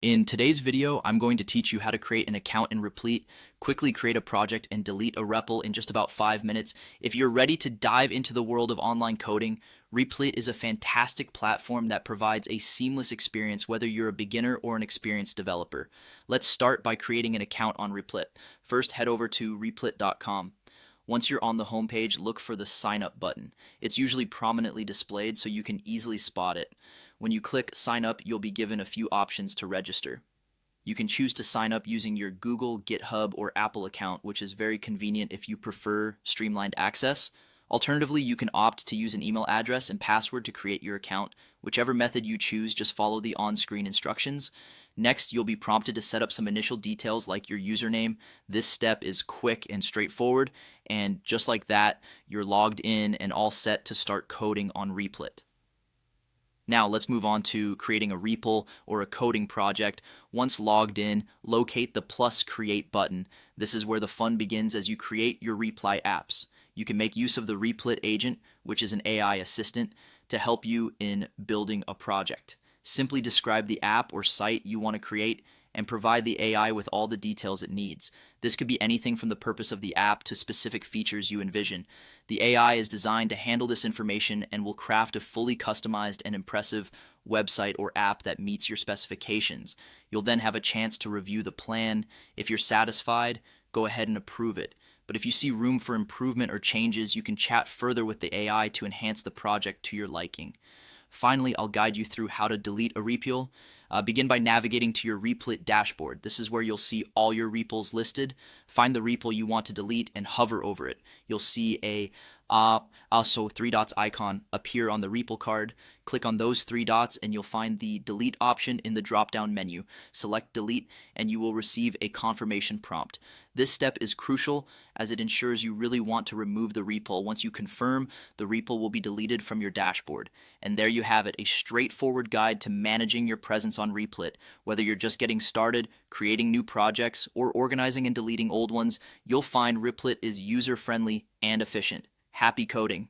In today's video, I'm going to teach you how to create an account in Replit, quickly create a project, and delete a REPL in just about 5 minutes. If you're ready to dive into the world of online coding, Replit is a fantastic platform that provides a seamless experience whether you're a beginner or an experienced developer. Let's start by creating an account on Replit. First, head over to replit.com. Once you're on the homepage, look for the Sign Up button. It's usually prominently displayed so you can easily spot it. When you click Sign Up, you'll be given a few options to register. You can choose to sign up using your Google, GitHub, or Apple account, which is very convenient if you prefer streamlined access. Alternatively, you can opt to use an email address and password to create your account. Whichever method you choose, just follow the on-screen instructions. Next, you'll be prompted to set up some initial details like your username. This step is quick and straightforward, and just like that, you're logged in and all set to start coding on Replit. Now let's move on to creating a REPL or a coding project. Once logged in, locate the plus create button. This is where the fun begins as you create your reply apps. You can make use of the Replit agent, which is an AI assistant, to help you in building a project. Simply describe the app or site you want to create and provide the AI with all the details it needs. This could be anything from the purpose of the app to specific features you envision. The AI is designed to handle this information and will craft a fully customized and impressive website or app that meets your specifications. You'll then have a chance to review the plan. If you're satisfied, go ahead and approve it. But if you see room for improvement or changes, you can chat further with the AI to enhance the project to your liking. Finally, I'll guide you through how to delete a REPL. Begin by navigating to your Replit dashboard. This is where you'll see all your REPLs listed. Find the REPL you want to delete and hover over it. You'll see a also 3 dots icon appear on the REPL card. Click on those 3 dots and you'll find the delete option in the drop-down menu. Select delete and you will receive a confirmation prompt. This step is crucial as it ensures you really want to remove the REPL. Once you confirm, the REPL will be deleted from your dashboard. And there you have it, a straightforward guide to managing your presence on Replit. Whether you're just getting started, creating new projects, or organizing and deleting old ones, you'll find Replit is user-friendly and efficient. Happy coding!